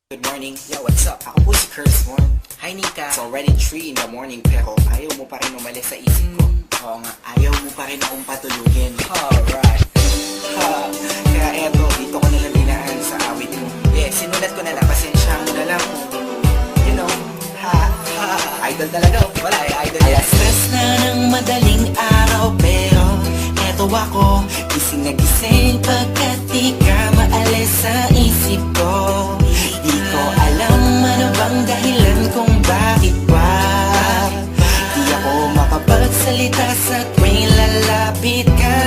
Good morning. Yo, what's up? Ako po si Curse One. Hi, Nika. It's already 3 in the morning pero ayaw mo pa rin umalis sa isip ko. Oo nga, ayaw mo pa rin akong patulugin. Alright. Kaya eto, dito ko nalang dinaan sa awit mo. Sinulat ko na lang. Pasensya mo na lang kung, you know, idol talaga. Wala idol. Alas stress na ng madaling araw pero eto ako, gising na gising pagkat di ka maalis sa isip ko. Di ko alam ano bang dahilan kung bakit ba di ako makapagsalita sa tuwing lalapit ka.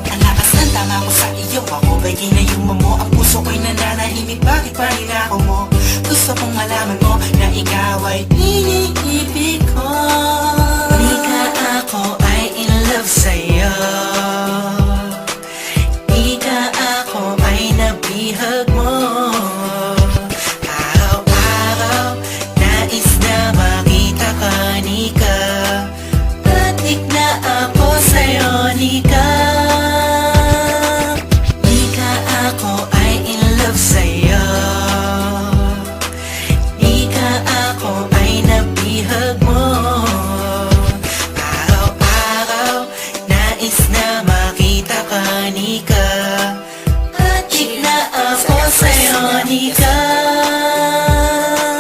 Ang lakas ng tama ko sa iyo, ako ba'y ginayuma mo? Ang puso ko'y nananahimik, bakit pa ninakaw mo? Gusto kong malaman mo na ikaw ay iniibig ko. Di ka ako ay in love sa'yo. Di ka ako ay nabihag mo. Araw-araw nais na makita ka, Nika. Patik na ako sa'yo, Nika. Di ka ako ay in love sa'yo. Di ka ako ay nabihag mo. Araw-araw nais na makita ka, Nika. Patik na ako sa'yo, Nika.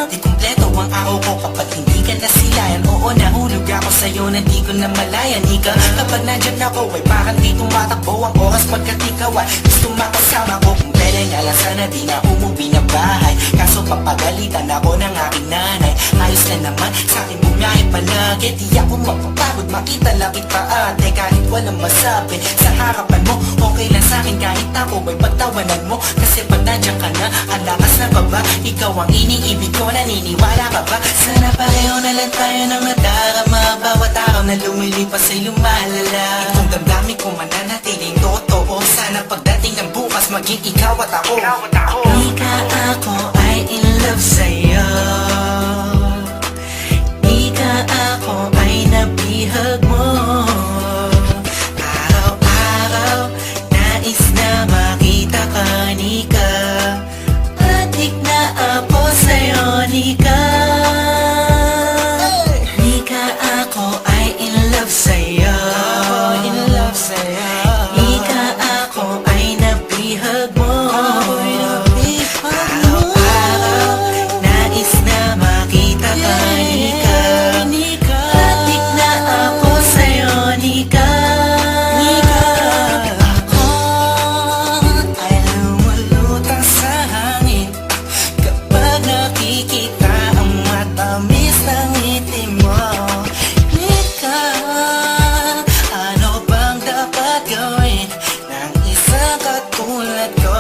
Di kumpleto ang araw ko kapag hindi ka nasilayan. Oo, nahulog ako sa'yo na di ko na malaya, Nika. Kapag nandyan ako ay parang di tumatakbo ang oras pagkat ikaw ay gusto makasama ko. Kung pwede nga lang sana di na umuwi ng bahay, kaso papagalitan ako ng aking nanay. Ayos na naman sa'kin bumiyahe palagi, di ako mapapagod makita langit pa ate. Kahit walang masabi sa harapan mo, okay lang sa'kin kahit ako ay pagtawanan mo. Kasi pag nandiyan ka na, ang lakas na baba, ikaw ang iniibig ko, naniniwala ka ba? Sana pareho na lang tayo ng nadarama, bawat araw na lumilipas ay lumalala. Itong damdamin ko mananatiling totoo, sana pagdating ng bukas maging ikaw at ako. Di ka ako ay in love sa'yo. Di ka ako ay nabihag mo. Araw-araw nais na makita ka, Nika. Patik na ako sa'yo, Nika. Di ka ako ay in love sa'yo. Di ka ako ay nabihag mo. Araw-araw nais na makita ka, Nika. Patik na ako sa'yo, Nika. Ako ay lumulutang sa hangin kapag nakikita ang matamis ng ngiti mo. Nika, ano bang dapat gawin ng isang katulad ko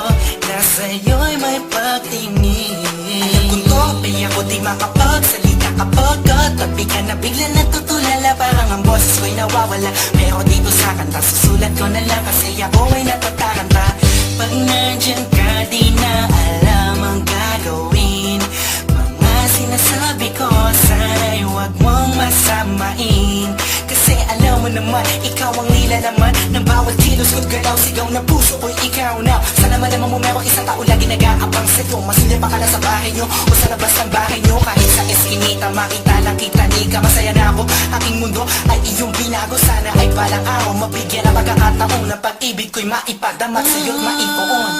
na sa'yo'y may pagtingin? Alam kong topay ako di makapagsalita kapag katabi ka na bigla natutulala, parang ang boses ko'y nawawala. Pero dito sa kanta susulat ko na lang kasi ako ay natataranta. Pag nandyan ka di na alam ang gagawin. Mga sinasabi ko sana'y huwag mong masamain. Kasi alam mo naman, ikaw ang nilalaman ng bawat kilos ko't galaw, sigaw na puso ko'y ikaw na. Sana malaman mo merong isang tao lagi nag-aabang sa'yo. Masilip pa ka na sa bahay nyo o sa labas ng bahay nyo. Kahit sa eskinita, makita lang kita, Nika. Masaya na ako, aking mundo ay iyong binago. Sana ay balang araw mabigyan ng pagkakataon na pag-ibig ko'y maipadama sa'yo't maipoon.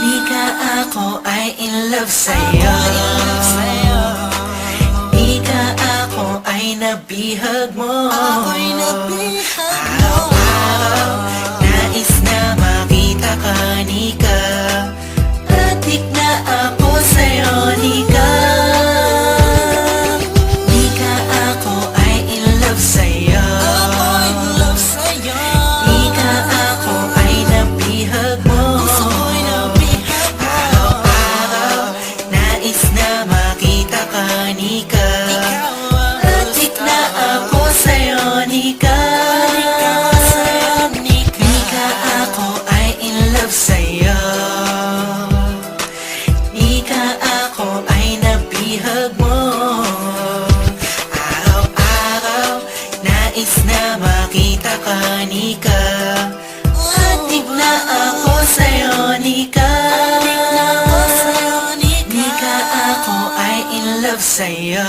Nika, ako ay in love sa'yo. Di ka ako ay nabihag mo. Araw-araw nais na makita ka, Nika. Patik na ako sa'yo, Nika. Di ka ako ay in love sa'yo. Di ka ako ay nabihag mo. Araw-araw nais na makita ka, Nika. Patik na ako sa'yo, Nika. Di ka ako ay in love sa'yo. Di ka ako ay nabihag mo. Araw-araw nais na makita ka, Nika. Patik na ako sa'yo, Nika. love sa'yo.